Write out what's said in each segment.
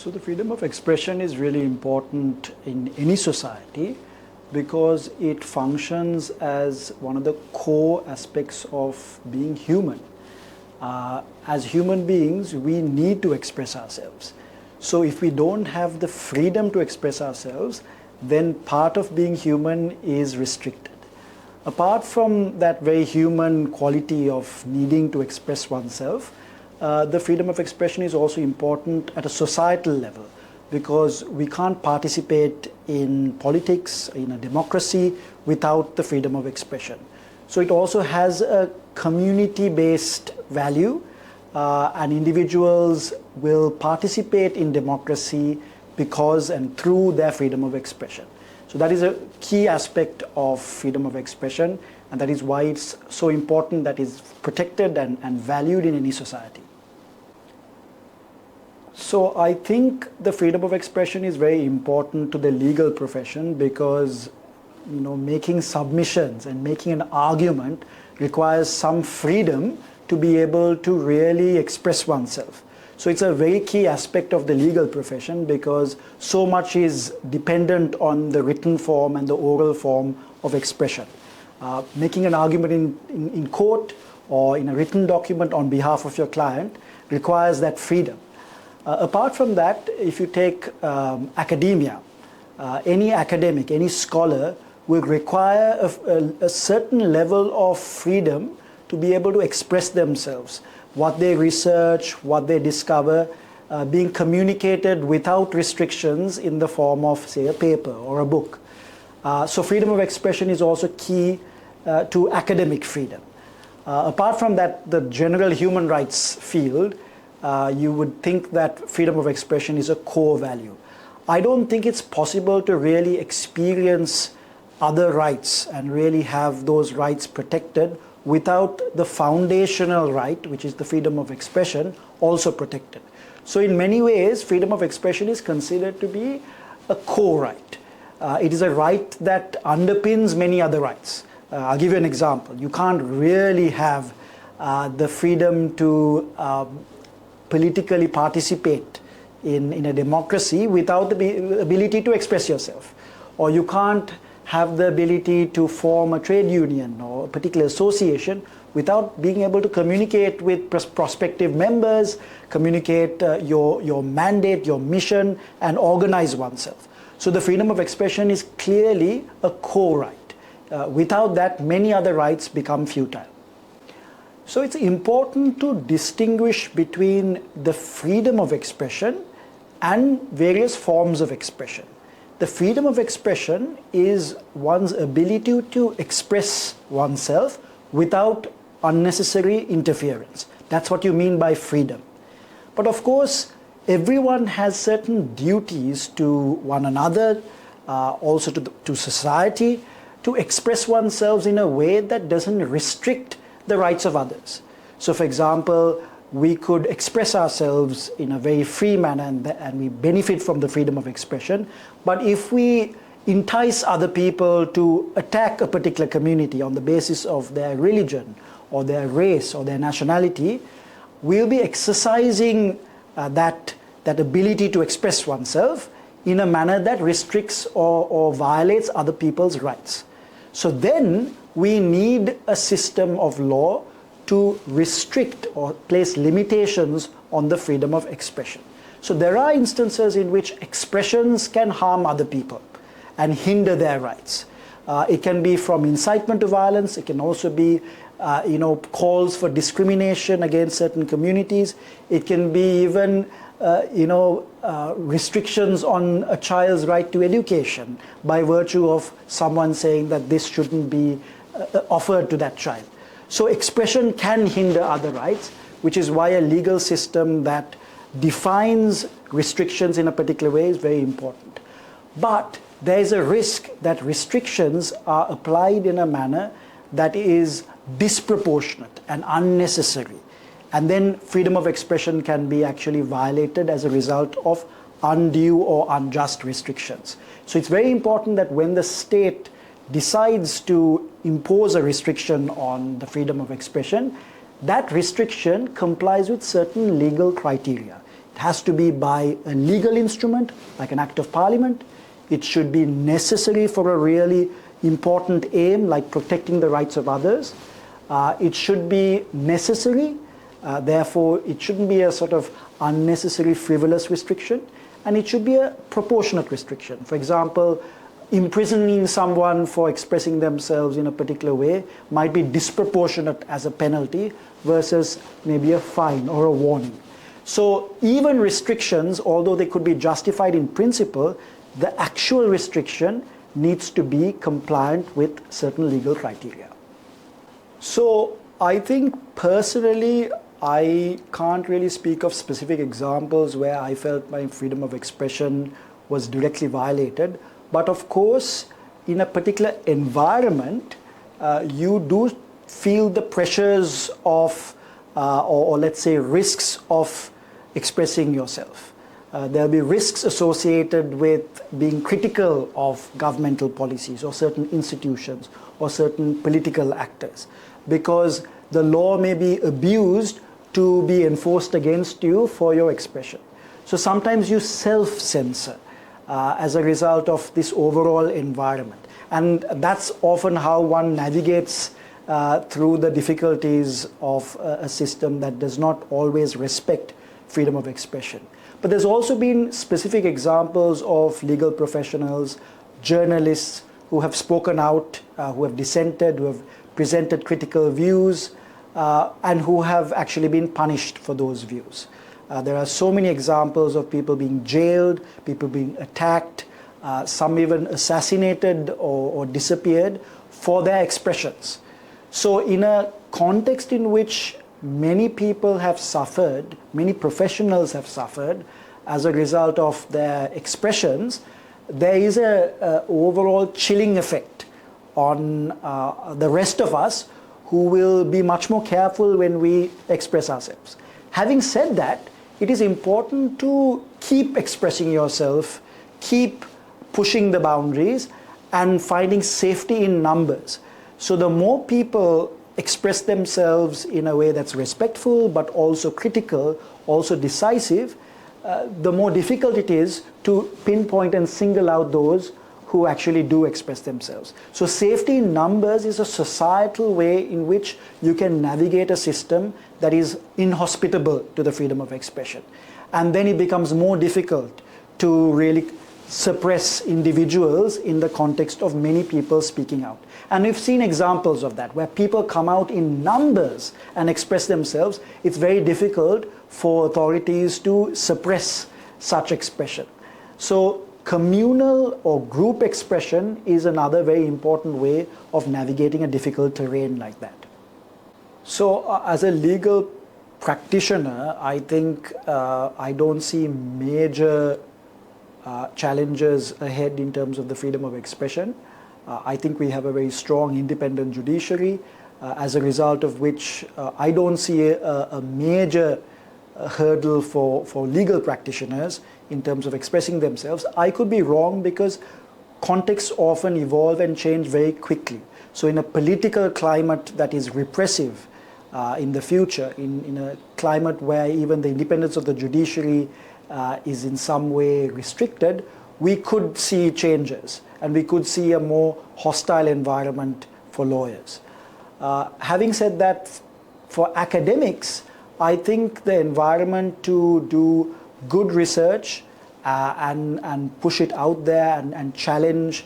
So the freedom of expression is really important in any society because it functions as one of the core aspects of being human. As human beings, we need to express ourselves. So if we don't have the freedom to express ourselves, then part of being human is restricted. Apart from that very human quality of needing to express oneself, the freedom of expression is also important at a societal level because we can't participate in politics, in a democracy, without the freedom of expression. So it also has a community-based value, and individuals will participate in democracy because and through their freedom of expression. So that is a key aspect of freedom of expression, and that is why it's so important that it's protected and valued in any society. So I think the freedom of expression is very important to the legal profession because making submissions and making an argument requires some freedom to be able to really express oneself. So it's a very key aspect of the legal profession because so much is dependent on the written form and the oral form of expression. Making an argument in court or in a written document on behalf of your client requires that freedom. Apart from that, if you take academia, any academic, any scholar will require a certain level of freedom to be able to express themselves. What they research, what they discover, being communicated without restrictions in the form of, say, a paper or a book. So freedom of expression is also key to academic freedom. Apart from that, the general human rights field, you would think that freedom of expression is a core value. I don't think it's possible to really experience other rights and really have those rights protected without the foundational right, which is the freedom of expression, also protected. So in many ways, freedom of expression is considered to be a core right. It is a right that underpins many other rights. I'll give you an example. You can't really have the freedom to politically participate in a democracy without the ability to express yourself. Or you can't have the ability to form a trade union or a particular association without being able to communicate with prospective members, communicate your mandate, your mission, and organize oneself. So the freedom of expression is clearly a core right. Without that, many other rights become futile. So it's important to distinguish between the freedom of expression and various forms of expression. The freedom of expression is one's ability to express oneself without unnecessary interference. That's what you mean by freedom. But of course, everyone has certain duties to one another, also to society, to express oneself in a way that doesn't restrict the rights of others. So for example, we could express ourselves in a very free manner and we benefit from the freedom of expression. But if we entice other people to attack a particular community on the basis of their religion or their race or their nationality, we'll be exercising that ability to express oneself in a manner that restricts or violates other people's rights. So then we need a system of law to restrict or place limitations on the freedom of expression. So there are instances in which expressions can harm other people and hinder their rights. It can be from incitement to violence. It can also be calls for discrimination against certain communities. It can be even restrictions on a child's right to education by virtue of someone saying that this shouldn't be offered to that child. So expression can hinder other rights, which is why a legal system that defines restrictions in a particular way is very important. But there is a risk that restrictions are applied in a manner that is disproportionate and unnecessary. And then freedom of expression can be actually violated as a result of undue or unjust restrictions. So it's very important that when the state decides to impose a restriction on the freedom of expression, that restriction complies with certain legal criteria. It has to be by a legal instrument, like an act of parliament. It should be necessary for a really important aim, like protecting the rights of others. It should be necessary, therefore it shouldn't be a sort of unnecessary frivolous restriction, and it should be a proportionate restriction. For example, imprisoning someone for expressing themselves in a particular way might be disproportionate as a penalty versus maybe a fine or a warning. So even restrictions, although they could be justified in principle, the actual restriction needs to be compliant with certain legal criteria. So I think personally, I can't really speak of specific examples where I felt my freedom of expression was directly violated. But of course, in a particular environment, you do feel the pressures of, or let's say risks of expressing yourself. There'll be risks associated with being critical of governmental policies or certain institutions or certain political actors, because the law may be abused to be enforced against you for your expression. So sometimes you self-censor as a result of this overall environment. And that's often how one navigates through the difficulties of a system that does not always respect freedom of expression. But there's also been specific examples of legal professionals, journalists who have spoken out, who have dissented, who have presented critical views, and who have actually been punished for those views. There are so many examples of people being jailed, people being attacked, some even assassinated or disappeared for their expressions. So in a context in which many people have suffered, many professionals have suffered as a result of their expressions, there is an overall chilling effect on the rest of us who will be much more careful when we express ourselves. Having said that, it is important to keep expressing yourself, keep pushing the boundaries, and finding safety in numbers. So the more people express themselves in a way that's respectful, but also critical, also decisive, the more difficult it is to pinpoint and single out those who actually do express themselves. So safety in numbers is a societal way in which you can navigate a system that is inhospitable to the freedom of expression. And then it becomes more difficult to really suppress individuals in the context of many people speaking out. And we've seen examples of that, where people come out in numbers and express themselves. It's very difficult for authorities to suppress such expression. So communal or group expression is another very important way of navigating a difficult terrain like that. So as a legal practitioner, I think I don't see major challenges ahead in terms of the freedom of expression. I think we have a very strong independent judiciary, as a result of which I don't see a major hurdle for legal practitioners in terms of expressing themselves. I could be wrong, because contexts often evolve and change very quickly. So in a political climate that is repressive in the future, in a climate where even the independence of the judiciary is in some way restricted, we could see changes, and we could see a more hostile environment for lawyers. Having said that, for academics, I think the environment to do good research and push it out there and challenge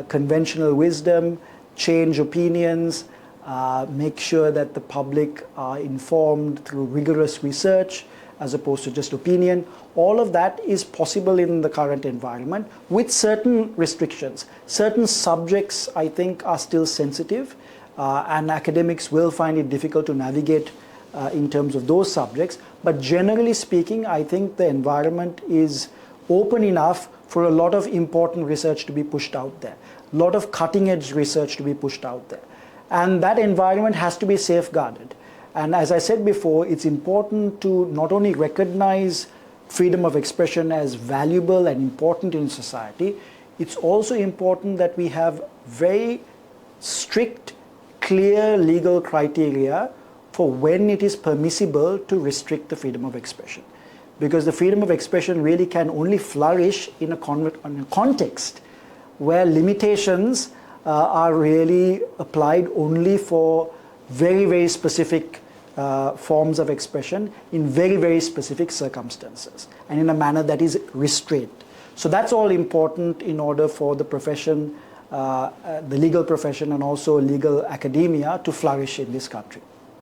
conventional wisdom, change opinions, make sure that the public are informed through rigorous research as opposed to just opinion. All of that is possible in the current environment with certain restrictions. Certain subjects, I think, are still sensitive, and academics will find it difficult to navigate in terms of those subjects. But generally speaking, I think the environment is open enough for a lot of important research to be pushed out there, a lot of cutting-edge research to be pushed out there. And that environment has to be safeguarded. And as I said before, it's important to not only recognize freedom of expression as valuable and important in society, it's also important that we have very strict, clear legal criteria for when it is permissible to restrict the freedom of expression. because the freedom of expression really can only flourish in a context where limitations are really applied only for very, very specific forms of expression in very, very specific circumstances and in a manner that is restrained. So that's all important in order for the profession, the legal profession and also legal academia to flourish in this country.